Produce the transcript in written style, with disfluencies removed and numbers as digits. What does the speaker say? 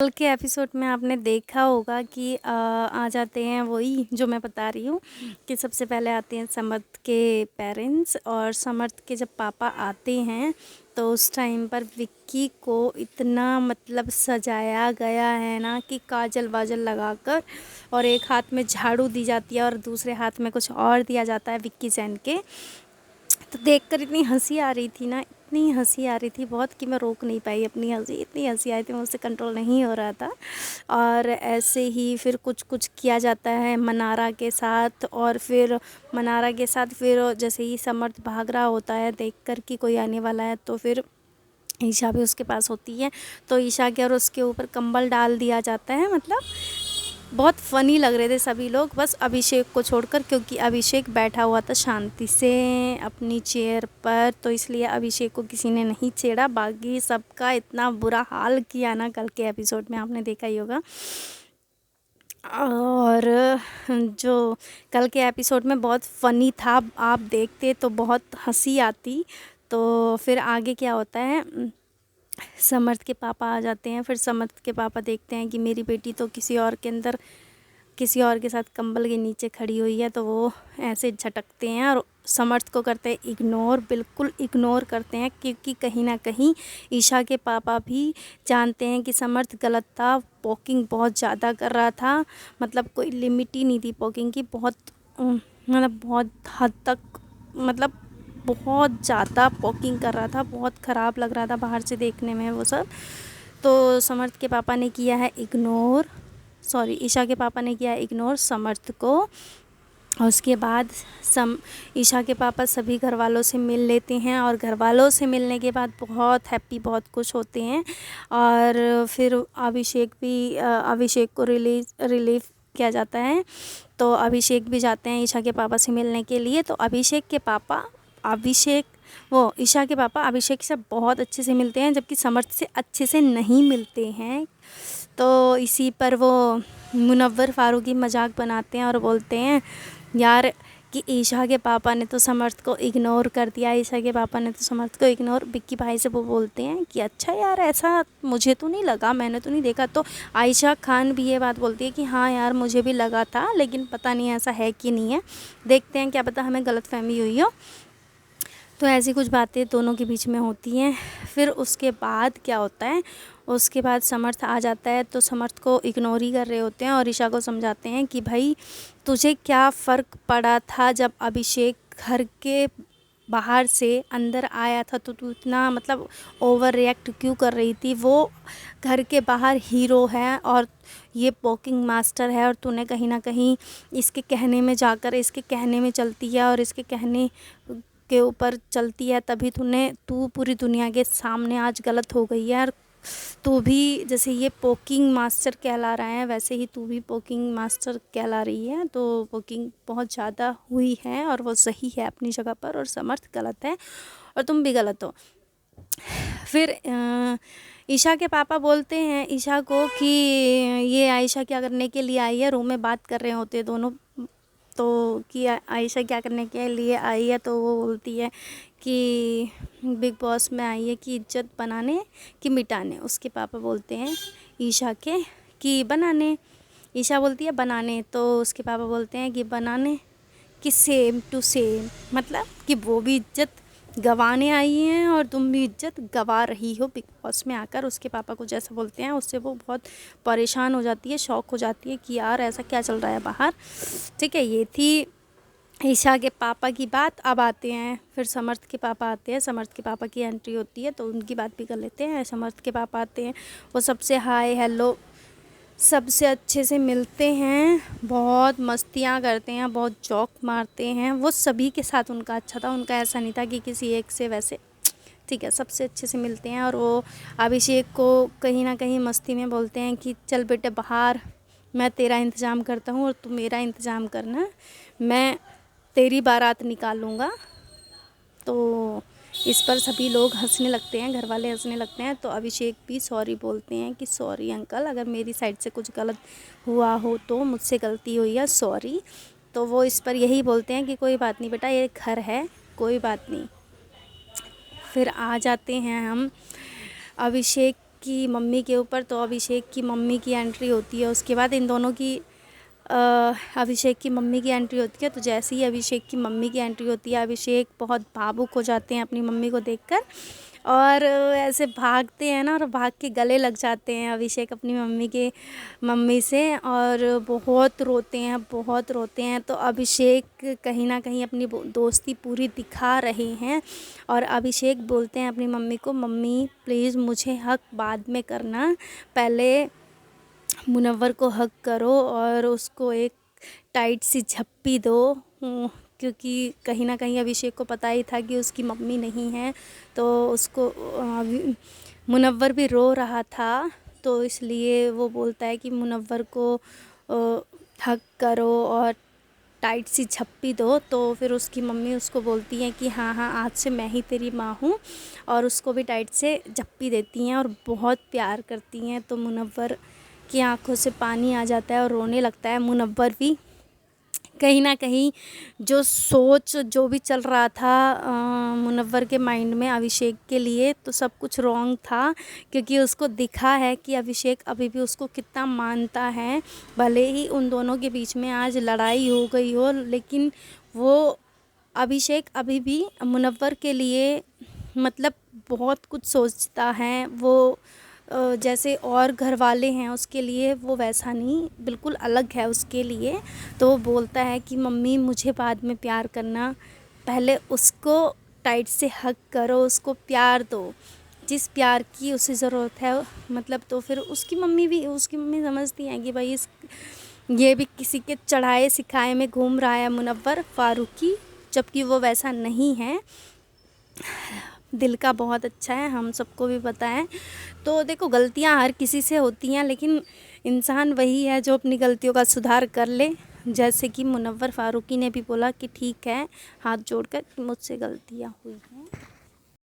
कल के एपिसोड में आपने देखा होगा कि आ जाते हैं वही जो मैं बता रही हूँ कि सबसे पहले आते हैं समर्थ के पेरेंट्स। और समर्थ के जब पापा आते हैं तो उस टाइम पर विक्की को इतना मतलब सजाया गया है ना कि काजल वाजल लगाकर, और एक हाथ में झाड़ू दी जाती है और दूसरे हाथ में कुछ और दिया जाता है विक्की सेन के। तो देखकर इतनी हंसी आ रही थी ना, इतनी हंसी आ रही थी बहुत कि मैं रोक नहीं पाई अपनी हंसी। इतनी हंसी आई थी मुझसे कंट्रोल नहीं हो रहा था। और ऐसे ही फिर कुछ कुछ किया जाता है मनारा के साथ। और फिर मनारा के साथ फिर जैसे ही समर्थ भाग रहा होता है देखकर कि कोई आने वाला है, तो फिर ईशा भी उसके पास होती है। तो ईशा के और उसके ऊपर कंबल डाल दिया जाता है। मतलब बहुत फ़नी लग रहे थे सभी लोग, बस अभिषेक को छोड़कर, क्योंकि अभिषेक बैठा हुआ था शांति से अपनी चेयर पर, तो इसलिए अभिषेक को किसी ने नहीं छेड़ा। बाकी सबका इतना बुरा हाल किया ना कल के एपिसोड में, आपने देखा ही होगा। और जो कल के एपिसोड में बहुत फ़नी था, आप देखते तो बहुत हंसी आती। तो फिर आगे क्या होता है, समर्थ के पापा आ जाते हैं। फिर समर्थ के पापा देखते हैं कि मेरी बेटी तो किसी और के अंदर, किसी और के साथ कंबल के नीचे खड़ी हुई है, तो वो ऐसे झटकते हैं और समर्थ को करते हैं इग्नोर, बिल्कुल इग्नोर करते हैं। क्योंकि कहीं ना कहीं ईशा के पापा भी जानते हैं कि समर्थ गलत था, पॉकिंग बहुत ज़्यादा कर रहा था। मतलब कोई लिमिट ही नहीं थी पॉकिंग की, बहुत मतलब बहुत हद तक, मतलब बहुत ज़्यादा पॉकिंग कर रहा था, बहुत ख़राब लग रहा था बाहर से देखने में वो सब। तो समर्थ के पापा ने किया है इग्नोर, सॉरी ईशा के पापा ने किया है इग्नोर समर्थ को। और उसके बाद ईशा के पापा सभी घर वालों से मिल लेते हैं, और घर वालों से मिलने के बाद बहुत हैप्पी, बहुत खुश होते हैं। और फिर अभिषेक को रिलीव किया जाता है। तो अभिषेक भी जाते हैं ईशा के पापा से मिलने के लिए। तो ईशा के पापा अभिषेक से बहुत अच्छे से मिलते हैं, जबकि समर्थ से अच्छे से नहीं मिलते हैं। तो इसी पर वो मुनव्वर फारूकी मजाक बनाते हैं और बोलते हैं यार कि ईशा के पापा ने तो समर्थ को इग्नोर कर दिया, ईशा के पापा ने तो समर्थ को इग्नोर। विक्की भाई से वो बोलते हैं कि अच्छा यार, ऐसा मुझे तो नहीं लगा, मैंने तो नहीं देखा। तो आयशा खान भी ये बात बोलती है कि हाँ यार, मुझे भी लगा था, लेकिन पता नहीं ऐसा है कि नहीं है, देखते हैं, क्या पता हमें गलतफहमी हुई हो। तो ऐसी कुछ बातें दोनों के बीच में होती हैं। फिर उसके बाद क्या होता है, उसके बाद समर्थ आ जाता है। तो समर्थ को इग्नोर ही कर रहे होते हैं और ईशा को समझाते हैं कि भाई तुझे क्या फ़र्क पड़ा था जब अभिषेक घर के बाहर से अंदर आया था, तो तू इतना मतलब ओवर रिएक्ट क्यों कर रही थी। वो घर के बाहर हीरो है और ये पॉकिंग मास्टर है, और तूने कहीं ना कहीं इसके कहने में जाकर, इसके कहने में चलती है और इसके कहने के ऊपर चलती है, तभी तू पूरी दुनिया के सामने आज गलत हो गई है। और तू भी जैसे ये पोकिंग मास्टर कहला रहा है, वैसे ही तू भी पोकिंग मास्टर कहला रही है। तो पोकिंग बहुत ज़्यादा हुई है और वो सही है अपनी जगह पर, और समर्थ गलत है और तुम भी गलत हो। फिर ईशा के पापा बोलते हैं ईशा को कि ये आयशा क्या करने के लिए आई है, रूम में बात कर रहे होते दोनों। तो कि आयशा क्या करने के लिए आई है, तो वो बोलती है कि बिग बॉस में आई है कि इज्जत बनाने कि मिटाने। उसके पापा बोलते हैं ईशा के कि बनाने। ईशा बोलती है बनाने, तो उसके पापा बोलते हैं कि बनाने कि सेम टू सेम, मतलब कि वो भी इज्जत गंवाने आई हैं और तुम भी इज्जत गंवा रही हो बिग बॉस में आकर। उसके पापा कुछ ऐसा बोलते हैं, उससे वो बहुत परेशान हो जाती है, शॉक हो जाती है कि यार ऐसा क्या चल रहा है बाहर। ठीक है, ये थी ईशा के पापा की बात। अब आते हैं फिर समर्थ के पापा आते हैं। समर्थ के पापा की एंट्री होती है तो उनकी बात भी कर लेते हैं। समर्थ के पापा आते हैं, वो सबसे हाय हेलो, सबसे अच्छे से मिलते हैं, बहुत मस्तियाँ करते हैं, बहुत जोक मारते हैं। वो सभी के साथ उनका अच्छा था, उनका ऐसा नहीं था कि किसी एक से वैसे। ठीक है, सबसे अच्छे से मिलते हैं। और वो अभिषेक को कहीं ना कहीं मस्ती में बोलते हैं कि चल बेटे बाहर, मैं तेरा इंतज़ाम करता हूँ और तू मेरा इंतज़ाम करना, मैं तेरी बारात निकालूंगा। तो इस पर सभी लोग हंसने लगते हैं, घर वाले हंसने लगते हैं। तो अभिषेक भी सॉरी बोलते हैं कि सॉरी अंकल, अगर मेरी साइड से कुछ गलत हुआ हो तो मुझसे गलती हुई है, सॉरी। तो वो इस पर यही बोलते हैं कि कोई बात नहीं बेटा, ये घर है, कोई बात नहीं। फिर आ जाते हैं हम अभिषेक की मम्मी के ऊपर, तो अभिषेक की मम्मी की एंट्री होती है। उसके बाद इन दोनों की अभिषेक की मम्मी की एंट्री होती है। तो जैसे ही अभिषेक की मम्मी की एंट्री होती है, अभिषेक बहुत भावुक हो जाते हैं अपनी मम्मी को देखकर, और ऐसे भागते हैं ना, और भाग के गले लग जाते हैं अभिषेक अपनी मम्मी से, और बहुत रोते हैं, बहुत रोते हैं। तो अभिषेक कहीं ना कहीं अपनी दोस्ती पूरी दिखा रहे हैं, और अभिषेक बोलते हैं अपनी मम्मी को, मम्मी प्लीज़ मुझे हक बाद में करना, पहले मुनव्वर को हक करो और उसको एक टाइट सी झप्पी दो, क्योंकि कहीं ना कहीं अभिषेक को पता ही था कि उसकी मम्मी नहीं है। तो उसको मुनव्वर भी रो रहा था, तो इसलिए वो बोलता है कि मुनव्वर को हक करो और टाइट सी झप्पी दो। तो फिर उसकी मम्मी उसको बोलती है कि हाँ हाँ, आज से मैं ही तेरी माँ हूँ, और उसको भी टाइट से झप्पी देती हैं और बहुत प्यार करती हैं। तो मुनव्वर की आंखों से पानी आ जाता है और रोने लगता है। मुनव्वर भी कहीं ना कहीं जो भी चल रहा था मुनव्वर के माइंड में अभिषेक के लिए, तो सब कुछ रॉन्ग था, क्योंकि उसको दिखा है कि अभिषेक अभी भी उसको कितना मानता है। भले ही उन दोनों के बीच में आज लड़ाई हो गई हो, लेकिन वो अभिषेक अभी भी मुनव्वर के लिए मतलब बहुत कुछ सोचता है। वो जैसे और घर वाले हैं उसके लिए, वो वैसा नहीं, बिल्कुल अलग है उसके लिए। तो वो बोलता है कि मम्मी मुझे बाद में प्यार करना, पहले उसको टाइट से हग करो, उसको प्यार दो, जिस प्यार की उसे ज़रूरत है। मतलब तो फिर उसकी मम्मी समझती हैं कि भाई ये भी किसी के चढ़ाए सिखाए में घूम रहा है मुनव्वर फारूकी, जबकि वो वैसा नहीं है, दिल का बहुत अच्छा है, हम सबको भी पता है। तो देखो, गलतियां हर किसी से होती हैं, लेकिन इंसान वही है जो अपनी गलतियों का सुधार कर ले। जैसे कि मुनव्वर फारूकी ने भी बोला कि ठीक है, हाथ जोड़कर, मुझसे गलतियां हुई हैं।